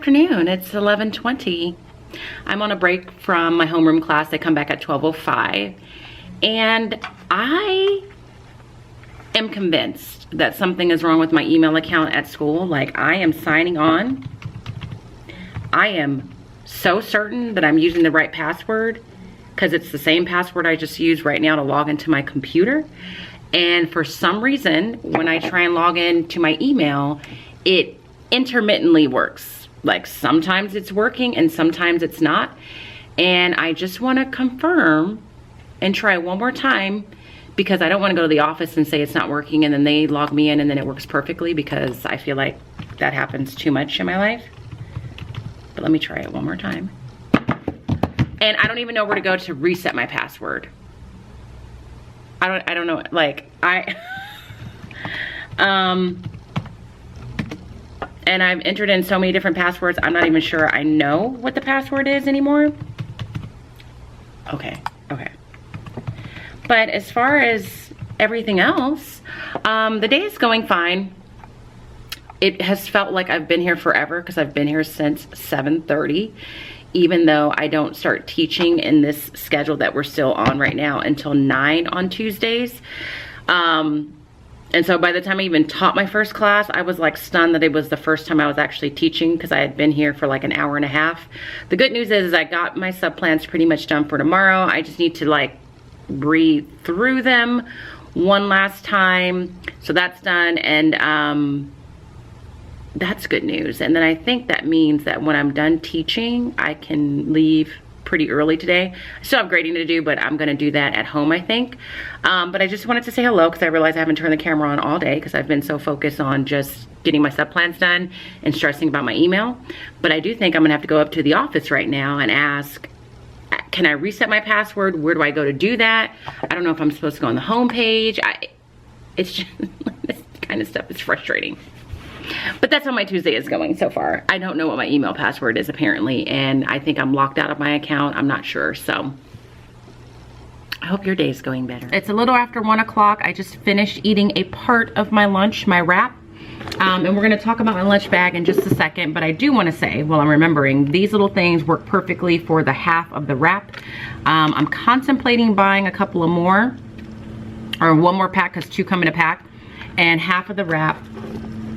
afternoon. It's 11:20. I'm on a break from my homeroom class. I come back at 12:05. And I am convinced that something is wrong with my email account at school. Like, I am signing on. I am so certain that I'm using the right password because it's the same password I just used right now to log into my computer. And for some reason, when I try and log into my email, it intermittently works. Like, sometimes it's working and sometimes it's not. And I just want to confirm and try one more time, because I don't want to go to the office and say it's not working and then they log me in and then it works perfectly, because I feel like that happens too much in my life. But let me try it one more time. And I don't even know where to go to reset my password. I don't know, like, and I've entered in so many different passwords, I'm not even sure I know what the password is anymore. Okay. But as far as everything else, the day is going fine. It has felt like I've been here forever because I've been here since 7:30, even though I don't start teaching in this schedule that we're still on right now until 9 on Tuesdays. And so by the time I even taught my first class, I was like stunned that it was the first time I was actually teaching, because I had been here for like an hour and a half. The good news is I got my sub plans pretty much done for tomorrow. I just need to like read through them one last time. So that's done, and that's good news. And then I think that means that when I'm done teaching, I can leave pretty early today. I still have grading to do, but I'm gonna do that at home, I think. But I just wanted to say hello because I realized I haven't turned the camera on all day because I've been so focused on just getting my sub plans done and stressing about my email. But I do think I'm gonna have to go up to the office right now and ask, can I reset my password? Where do I go to do that? I don't know if I'm supposed to go on the home page. It's just, this kind of stuff is frustrating. But that's how my Tuesday is going so far. I don't know what my email password is apparently, and I think I'm locked out of my account. I'm not sure, so I hope your day is going better. It's a little after 1 o'clock. I just finished eating a part of my lunch, my wrap. And we're gonna talk about my lunch bag in just a second, but I do wanna say, while I'm remembering, these little things work perfectly for the half of the wrap. I'm contemplating buying a couple of more, or one more pack, because 2 come in a pack, and half of the wrap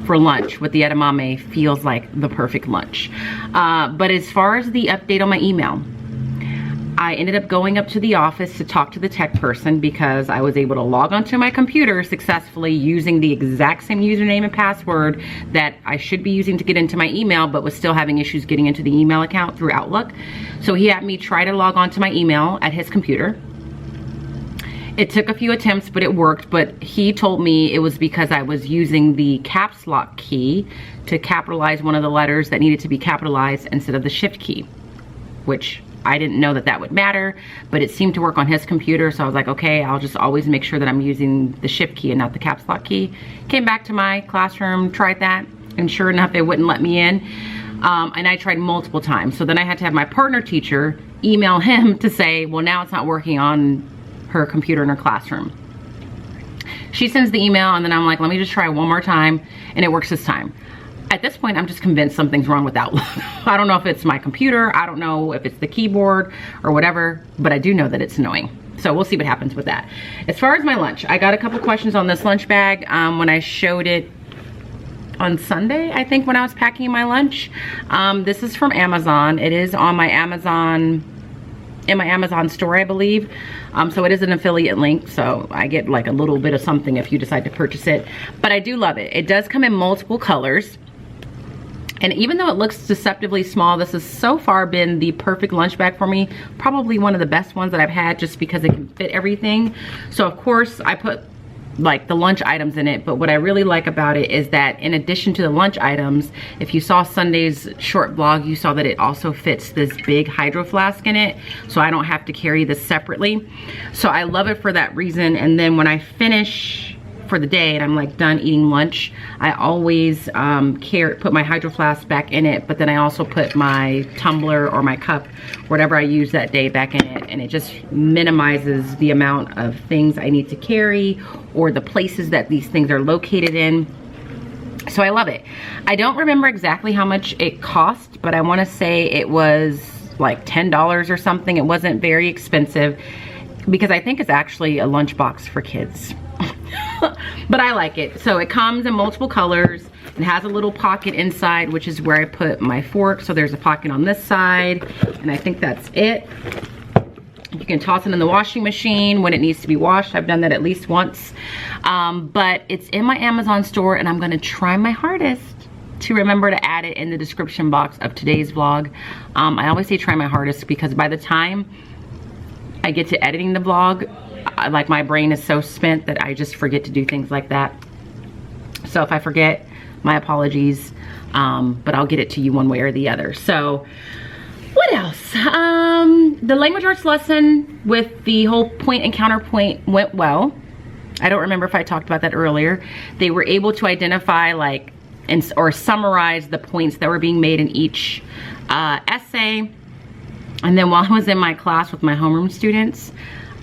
for lunch with the edamame feels like the perfect lunch. But as far as the update on my email, I ended up going up to the office to talk to the tech person because I was able to log onto my computer successfully using the exact same username and password that I should be using to get into my email, but was still having issues getting into the email account through Outlook. So he had me try to log onto my email at his computer. It took a few attempts, but it worked. But he told me it was because I was using the caps lock key to capitalize one of the letters that needed to be capitalized instead of the shift key, which I didn't know that that would matter, but it seemed to work on his computer. So I was like, okay, I'll just always make sure that I'm using the shift key and not the caps lock key. Came back to my classroom, tried that, and sure enough, it wouldn't let me in. And I tried multiple times. So then I had to have my partner teacher email him to say, well, now it's not working on her computer in her classroom. She sends the email, and then I'm like, let me just try one more time, and it works this time. At this point, I'm just convinced something's wrong with Outlook. I don't know if it's my computer, I don't know if it's the keyboard or whatever, but I do know that it's annoying. So we'll see what happens with that. As far as my lunch, I got a couple questions on this lunch bag when I showed it on Sunday, I think, when I was packing my lunch. This is from Amazon. It is on my Amazon, in my Amazon store, I believe. So it is an affiliate link, so I get like a little bit of something if you decide to purchase it. But I do love it. It does come in multiple colors. And even though it looks deceptively small, this has so far been the perfect lunch bag for me. Probably one of the best ones that I've had, just because it can fit everything. So of course I put like the lunch items in it, but what I really like about it is that in addition to the lunch items, if you saw Sunday's short vlog, you saw that it also fits this big hydro flask in it, so I don't have to carry this separately. So I love it for that reason. And then when I finish for the day and I'm like done eating lunch, I always put my hydro flask back in it, but then I also put my tumbler or my cup, whatever I use that day, back in it, and it just minimizes the amount of things I need to carry or the places that these things are located in. So I love it. I don't remember exactly how much it cost, but I want to say it was like $10 or something. It wasn't very expensive because I think it's actually a lunchbox for kids. But I like it. So it comes in multiple colors. It has a little pocket inside, which is where I put my fork. So there's a pocket on this side, and I think that's it. You can toss it in the washing machine when it needs to be washed. I've done that at least once. But it's in my Amazon store, and I'm gonna try my hardest to remember to add it in the description box of today's vlog. I always say try my hardest because by the time I get to editing the vlog, like my brain is so spent that I just forget to do things like that. So if I forget, my apologies, but I'll get it to you one way or the other. So what else? The language arts lesson with the whole point and counterpoint went well. I don't remember if I talked about that earlier. They were able to identify like or summarize the points that were being made in each essay. And then while I was in my class with my homeroom students,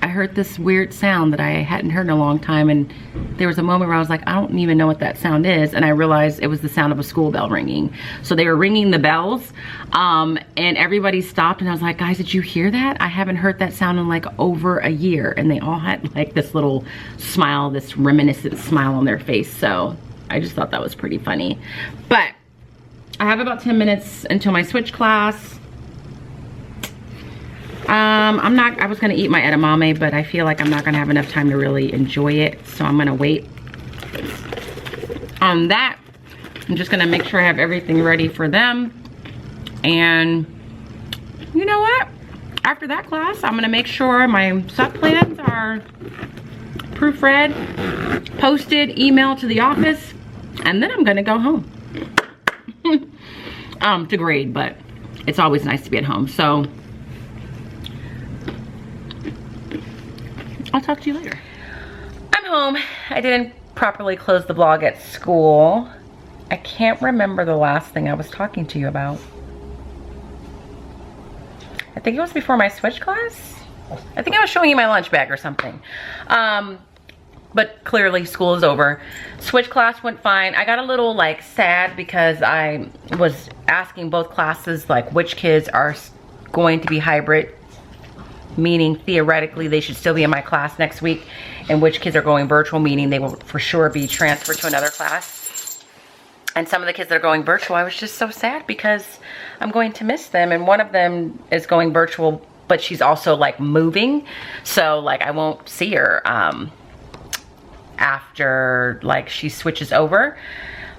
I heard this weird sound that I hadn't heard in a long time, and there was a moment where I was like, I don't even know what that sound is, and I realized it was the sound of a school bell ringing. So they were ringing the bells, and everybody stopped, and I was like, guys, did you hear that? I haven't heard that sound in like over a year, and they all had like this little smile, this reminiscent smile on their face. So I just thought that was pretty funny. But I have about 10 minutes until my switch class. I was gonna eat my edamame, but I feel like I'm not gonna have enough time to really enjoy it, so I'm gonna wait on that. I'm just gonna make sure I have everything ready for them. And you know what? After that class, I'm gonna make sure my sub plans are proofread, posted, emailed to the office, and then I'm gonna go home to grade, but it's always nice to be at home. So I'll talk to you later. I'm home. I didn't properly close the vlog at school. I can't remember the last thing I was talking to you about. I think it was before my switch class. I think I was showing you my lunch bag or something. But clearly school is over. Switch class went fine. I got a little like sad because I was asking both classes like which kids are going to be hybrid, meaning theoretically they should still be in my class next week, and which kids are going virtual, meaning they will for sure be transferred to another class. And some of the kids that are going virtual, I was just so sad because I'm going to miss them, and one of them is going virtual, but she's also like moving, so like I won't see her after like she switches over.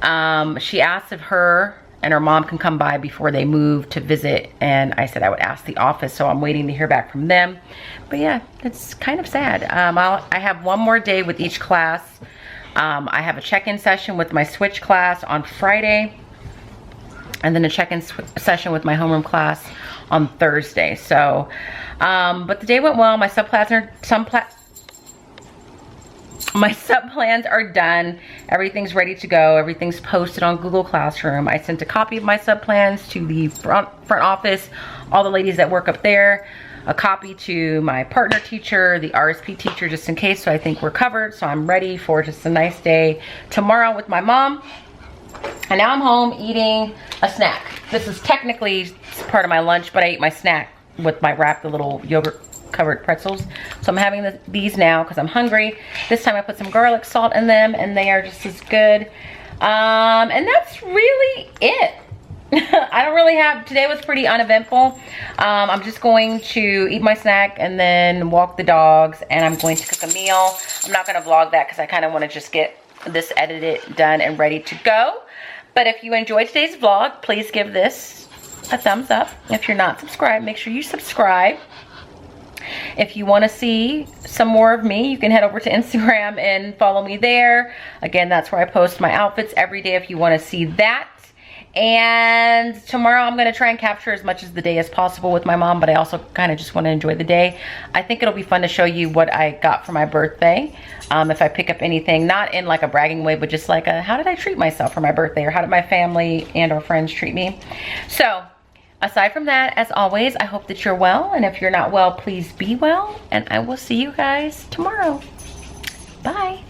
She asked if her and her mom can come by before they move to visit, and I said I would ask the office, so I'm waiting to hear back from them. But yeah, it's kind of sad. I have one more day with each class. I have a check-in session with my switch class on Friday, and then a check-in session with my homeroom class on Thursday. So but the day went well. My sub plans are done. Everything's ready to go. Everything's posted on Google Classroom. I sent a copy of my sub plans to the front office, all the ladies that work up there, a copy to my partner teacher, the RSP teacher, just in case. So I think we're covered. So I'm ready for just a nice day tomorrow with my mom. And now I'm home eating a snack. This is technically part of my lunch, but I ate my snack with my wrap, the little yogurt covered pretzels. So I'm having these now because I'm hungry. This time I put some garlic salt in them, and they are just as good. And that's really it. I don't really have, today was pretty uneventful. I'm just going to eat my snack and then walk the dogs, and I'm going to cook a meal. I'm not going to vlog that because I kind of want to just get this edited, done, and ready to go. But if you enjoyed today's vlog, please give this a thumbs up. If you're not subscribed, make sure you subscribe. If you want to see some more of me, you can head over to Instagram and follow me there. Again, that's where I post my outfits every day if you want to see that. And tomorrow I'm going to try and capture as much of the day as possible with my mom, but I also kind of just want to enjoy the day. I think it'll be fun to show you what I got for my birthday. If I pick up anything, not in like a bragging way, but just like a, how did I treat myself for my birthday, or how did my family and or friends treat me? So aside from that, as always, I hope that you're well, and if you're not well, please be well, and I will see you guys tomorrow. Bye.